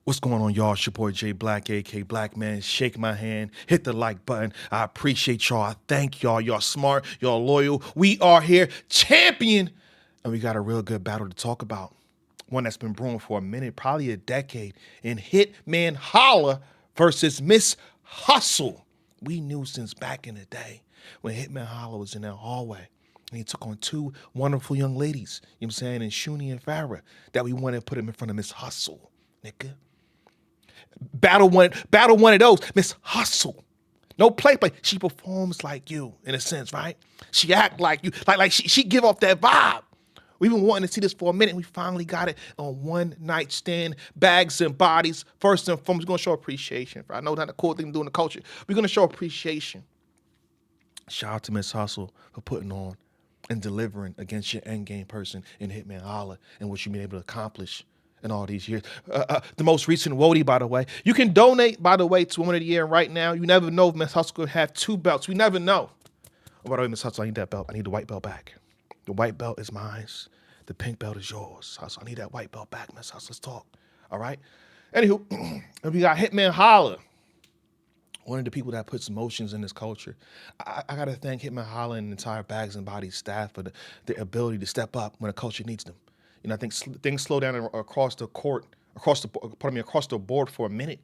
What's going on, y'all? It's your boy J Black, aka Black Man. Shake my hand, hit the like button. I appreciate y'all. I thank y'all. Y'all smart, y'all loyal. We are here, champion, and we got a real good battle to talk about. One that's been brewing for a minute, probably a decade. In Hitman Holla versus Miss Hustle. We knew since back in the day when Hitman Holla was in that hallway. And he took on two wonderful young ladies, you know what I'm saying, and Shuni and Farrah, that we wanted to put him in front of Miss Hustle, nigga. Battle one of those. Miss Hustle. No play. She performs like you, in a sense, right? She act like you. Like she give off that vibe. We've been wanting to see this for a minute. We finally got it on One Night Stand, Bags and Bodies. First and foremost, we're going to show appreciation. I know that's a cool thing to do in the culture. We're going to show appreciation. Shout out to Miss Hustle for putting on and delivering against your endgame person in Hitman Holla and what you've been able to accomplish in all these years. The most recent Wody, by the way. You can donate, by the way, to Woman of the Year right now. You never know if Miss Hustle could have two belts. We never know. Oh, by the way, Miss Hustle, I need that belt. I need the white belt back. The white belt is mine. The pink belt is yours. Hustle, I need that white belt back, Miss Hustle. Let's talk. All right? Anywho, we got Hitman Holla. One of the people that puts emotions in this culture. I got to thank Hitman Holla and the entire Bags and Bodies staff for the ability to step up when a culture needs them. You know, I think things slow down across the board for a minute.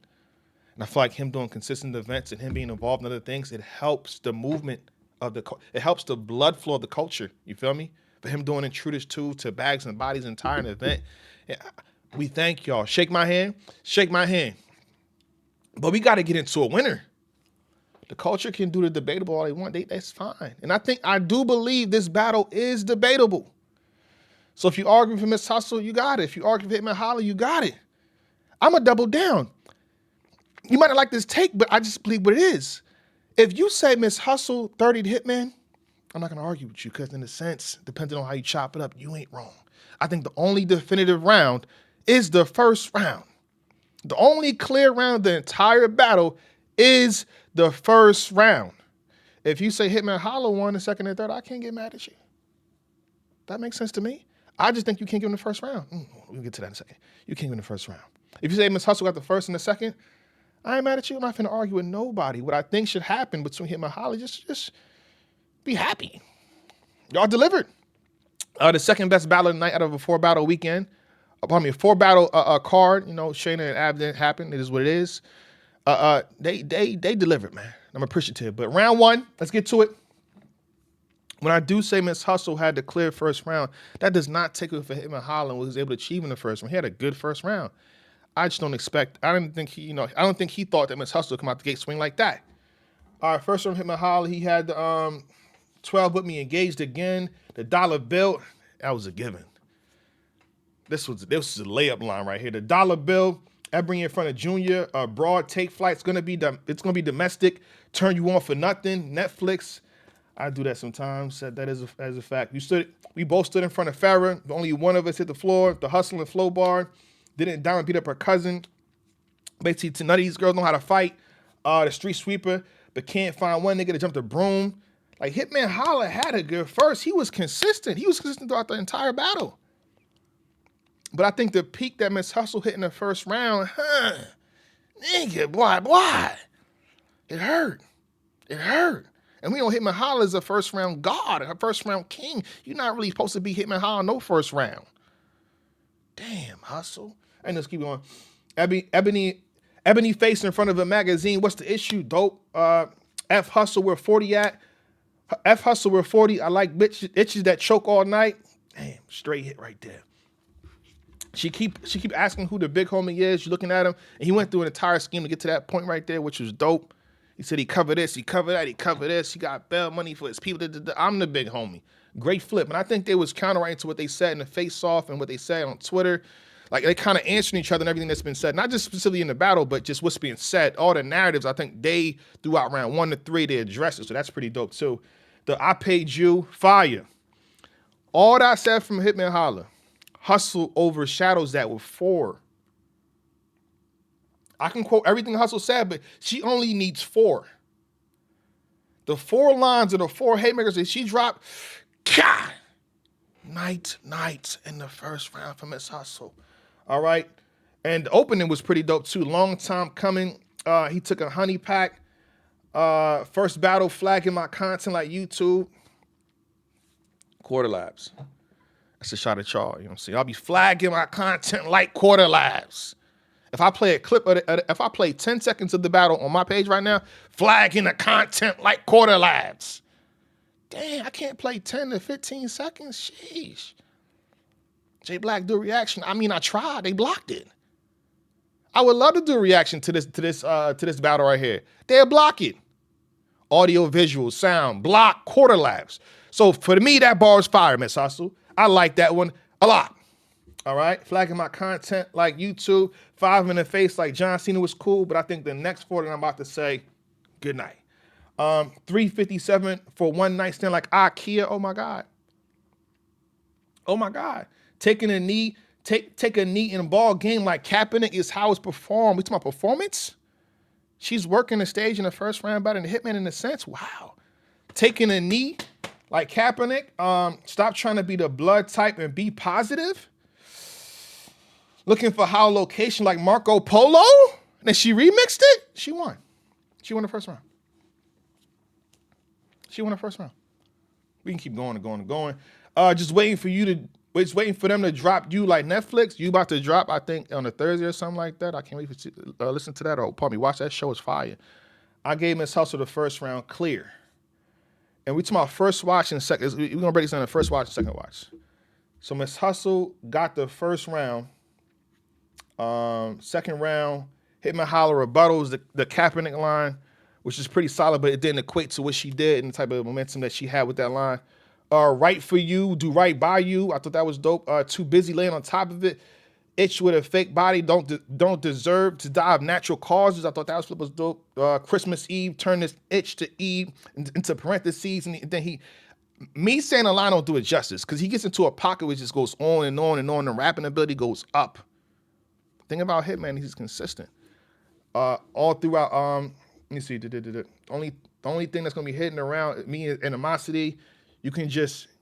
And I feel like him doing consistent events and him being involved in other things, it helps the movement of it helps the blood flow of the culture. You feel me? For him doing Intruders 2 to Bags and Bodies entire event. We thank y'all. Shake my hand. Shake my hand. But we got to get into a winner. The culture can do the debatable all they want. That's fine. And I do believe this battle is debatable. So if you argue for Miss Hustle, you got it. If you argue for Hitman Holla, you got it. I'm going to double down. You might not like this take, but I just believe what it is. If you say Miss Hustle 30 to Hitman, I'm not going to argue with you because in a sense, depending on how you chop it up, you ain't wrong. I think the only definitive round is the first round. The only clear round of the entire battle is the first round. If you say Hitman Holla won the second and third, I can't get mad at you. That makes sense to me. I just think you can't give him the first round. We'll get to that in a second. You can't give him the first round. If you say Miss Hustle got the first and the second, I ain't mad at you. I'm not finna argue with nobody. What I think should happen between him and Holla, just be happy. Y'all delivered. The second best battle of the night out of a 4-battle weekend. A 4-battle card. You know, Shayna and Abden happened. It is what it is. They delivered, man. I'm appreciative. But round one, let's get to it. When I do say Miss Hustle had the clear first round, that does not take away for him and Holland what he was able to achieve in the first round. He had a good first round. I just don't expect. I don't think he thought that Miss Hustle would come out the gate swing like that. All right, first round Hitman Holla, he had the 12 with me engaged again. The dollar bill, that was a given. This was a layup line right here. The dollar bill, Ebony in front of Junior, broad take flight. It's gonna be domestic. Turn you on for nothing. Netflix. I do that sometimes. Said that as a fact. We both stood in front of Farrah. Only one of us hit the floor. The hustle and flow bar. Didn't Diamond beat up her cousin. Basically, none of these girls know how to fight. The street sweeper, but can't find one nigga to jump the broom. Like Hitman Holla had a good first. He was consistent. He was consistent throughout the entire battle. But I think the peak that Miss Hustle hit in the first round, nigga, boy, it hurt. It hurt. And we know Hitman Holla is a first round god, a first round king. You're not really supposed to be Hitman Holla no first round. Damn, Hustle. And let's keep going. Ebony face in front of a magazine. What's the issue? Dope. F Hustle where 40 at. F Hustle where 40. I like bitches that choke all night. Damn, straight hit right there. She keep asking who the big homie is. You're looking at him, and he went through an entire scheme to get to that point right there, which was dope. He said he covered this, he covered that, he covered this. He got bail money for his people. I'm the big homie. Great flip. And I think they was counterwriting to what they said in the face-off and what they said on Twitter. Like, they kind of answering each other and everything that's been said. Not just specifically in the battle, but just what's being said. All the narratives, I think they, throughout round 1 to 3, they addressed it. So that's pretty dope, too. The I paid you, fire. All that I said from Hitman Holla, Hustle overshadows that with 4. I can quote everything Hustle said, but she only needs 4. The 4 lines of the 4 haymakers that she dropped, God, night in the first round for Miss Hustle. All right. And the opening was pretty dope too. Long time coming. He took a honey pack. First battle, flagging my content like YouTube. Quarter labs. That's a shot at y'all. You know what I'm saying? I'll be flagging my content like quarter labs. If I play a clip of it, if I play 10 seconds of the battle on my page right now, flagging the content like quarter labs. Damn, I can't play 10 to 15 seconds. Sheesh. J Black do a reaction. I mean, I tried. They blocked it. I would love to do a reaction to this battle right here. They'll block it. Audio, visual, sound, block, quarter laps. So for me, that bar is fire, Miss Hustle. I like that one a lot. All right, flagging my content like YouTube. 5 in the face like John Cena was cool, but I think the next 4 that I'm about to say, good night. 357 for one night stand like IKEA. Oh my God. Oh my God. Taking a knee, take a knee in a ball game like Kaepernick is how it's performed. We talking about performance? She's working the stage in the first round better than Hitman in a sense. Wow. Taking a knee like Kaepernick. Stop trying to be the blood type and be positive. Looking for how location like Marco Polo. And then she remixed it. She won. She won the first round. She won the first round. We can keep going and going and going. Just waiting for them to drop you like Netflix. You about to drop, I think, on a Thursday or something like that. I can't wait to listen to that or pardon me, watch that show. It's fire. I gave Miss Hustle the first round clear. And we talking about first watch and second. We're gonna break this down the first watch and second watch. So Miss Hustle got the first round. Second round, Hitman Holla rebuttals the Kaepernick line, which is pretty solid, but it didn't equate to what she did and the type of momentum that she had with that line. Right for you, do right by you. I thought that was dope. Too busy laying on top of it. Itch with a fake body, don't deserve to die of natural causes. I thought that was dope. Christmas Eve, turn this itch to Eve into parentheses, and then me saying a line don't do it justice because he gets into a pocket which just goes on and on and on. The rapping ability goes up. Thing about Hitman, he's consistent. All throughout, let me see. The only thing that's gonna be hidden around me is animosity.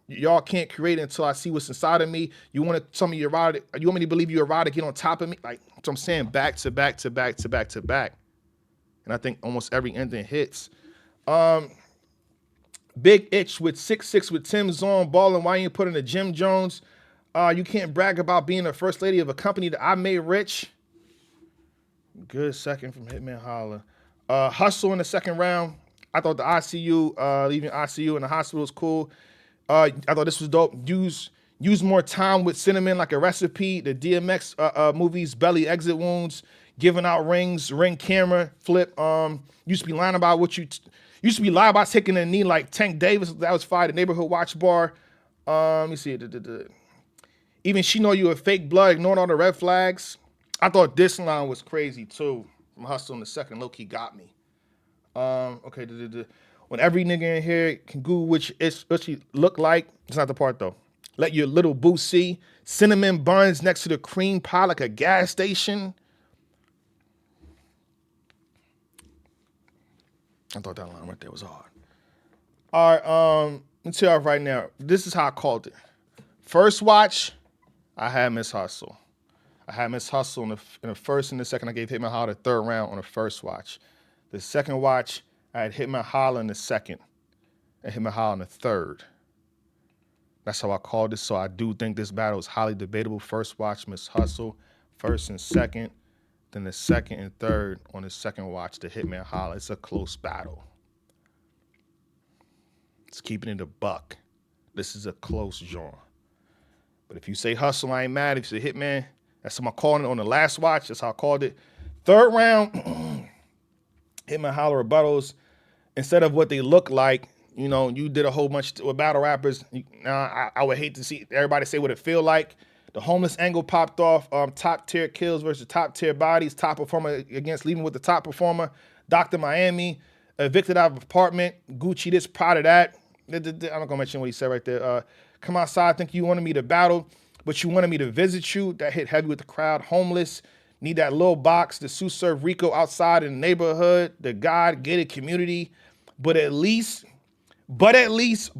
Y'all can't create it until I see what's inside of me. You want to tell me you're erotic? You want me to believe you're erotic? Get on top of me, like so I'm saying, back to back to back to back to back. And I think almost every ending hits. Big Itch with 6'6" with Tim's on balling. Why you ain't put in the Jim Jones? You can't brag about being the first lady of a company that I made rich. Good second from Hitman Holla. Hustle in the second round. I thought the ICU, leaving ICU in the hospital was cool. I thought this was dope. Use more time with Cinnamon like a recipe. The DMX movies, belly exit wounds, giving out rings, ring camera, flip. Used to be lying about used to be lying about taking a knee like Tank Davis. That was fire. The neighborhood watch bar. Let me see. Even she know you a fake blood, ignoring all the red flags. I thought this line was crazy too. From Hustle in the second, low-key got me. Okay, when every nigga in here can Google what she look like, it's not the part though. Let your little boo see. Cinnamon buns next to the cream pie like a gas station. I thought that line right there was hard. All right, let me tell you right now. This is how I called it. First watch, I had Miss Hustle. I had Miss Hustle in the first and the second. I gave Hitman Holla the third round on the first watch. The second watch, I had Hitman Holla in the second and Hitman Holla in the third. That's how I called it. So I do think this battle is highly debatable. First watch, Miss Hustle. First and second. Then the second and third on the second watch, the Hitman Holla. It's a close battle. It's keeping it a buck. This is a close draw. But if you say Hustle, I ain't mad. If you say Hitman, that's how I called it on the last watch. That's how I called it. Third round, Hitman Holla rebuttals. Instead of what they look like, you know, you did a whole bunch with battle rappers. I would hate to see everybody say what it feel like. The homeless angle popped off. Top tier kills versus top tier bodies. Top performer against leaving with the top performer. Dr. Miami, evicted out of apartment. Gucci this, proud of that. I'm not gonna mention what he said right there. Come outside, think you wanted me to battle, but you wanted me to visit you. That hit heavy with the crowd. Homeless, need that little box. The Sue serve Rico outside in the neighborhood. The God gated community. But at least, bad news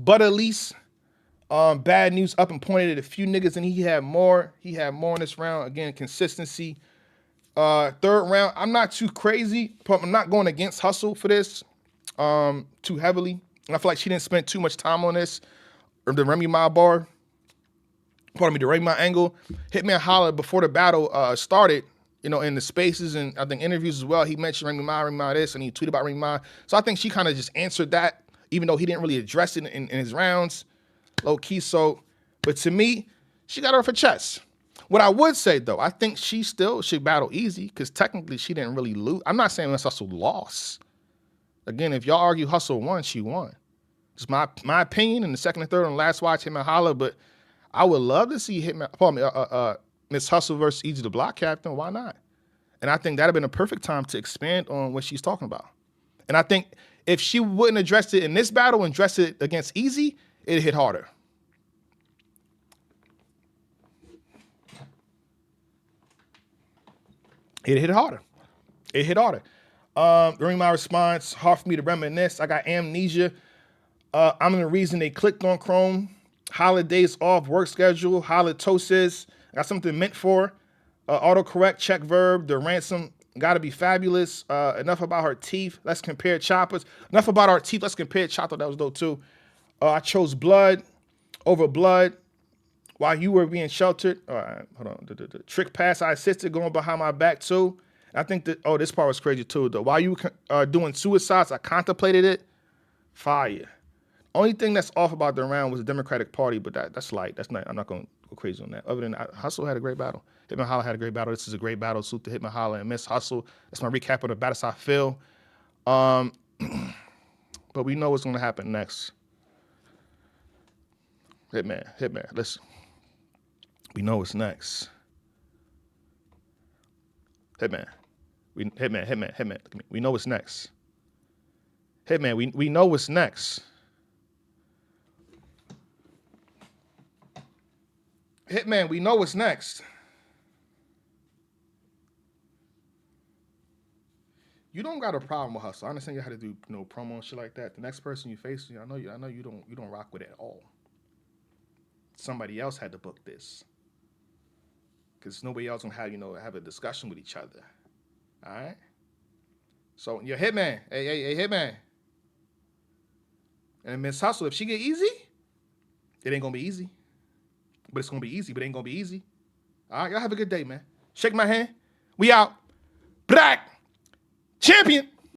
up and pointed at a few niggas, and he had more. He had more in this round. Again, consistency. Third round, I'm not too crazy, but I'm not going against Hustle for this too heavily. And I feel like she didn't spend too much time on this. Or the Remy Ma bar, pardon me, the Remy Ma angle. Hitman Holla before the battle started, in the spaces and I think interviews as well. He mentioned Remy Ma this, and he tweeted about Remy Ma. So I think she kind of just answered that, even though he didn't really address it in his rounds, low key. So, but to me, she got her off her chest. What I would say though, I think she still should battle easy because technically she didn't really lose. I'm not saying Miss Hustle lost. Again, if y'all argue Hustle won, she won. It's my opinion in the second and third on the last watch, Hitman Holla, but I would love to see Miss Hustle versus Easy the Block Captain. Why not? And I think that'd have been a perfect time to expand on what she's talking about. And I think if she wouldn't address it in this battle and address it against Easy, it'd hit harder. It hit harder. It hit harder. During my response, hard for me to reminisce. I got amnesia. I'm the reason they clicked on Chrome. Holidays off, work schedule, halitosis. Got something meant for. Autocorrect, check verb. The ransom got to be fabulous. Enough about her teeth. Let's compare choppers. Enough about our teeth. Let's compare chopper. That was dope too. I chose blood over blood while you were being sheltered. All right, hold on. The trick pass I assisted going behind my back too. I think that, this part was crazy too though. While you were doing suicides, I contemplated it. Fire. Only thing that's off about the round was the Democratic Party, but that's light. That's not. I'm not going to go crazy on that. Other than that, Hustle had a great battle. Hitman Holla had a great battle. This is a great battle. Salute to Hitman Holla and Miss Hustle. That's my recap of the battles I feel. But we know what's going to happen next. Hitman, listen. We know what's next. Hitman. Hitman. We know what's next. Hitman, we know what's next. Hitman, we know what's next. You don't got a problem with Hustle. I understand you had to do promo and shit like that. The next person you face, I know you don't rock with it at all. Somebody else had to book this. Because nobody else gonna have a discussion with each other. Alright? So your Hitman, hey, Hitman. And Miss Hustle, if she get easy, it ain't gonna be easy. But it's gonna be easy, but it ain't gonna be easy. All right, y'all have a good day, man. Shake my hand. We out. Black champion.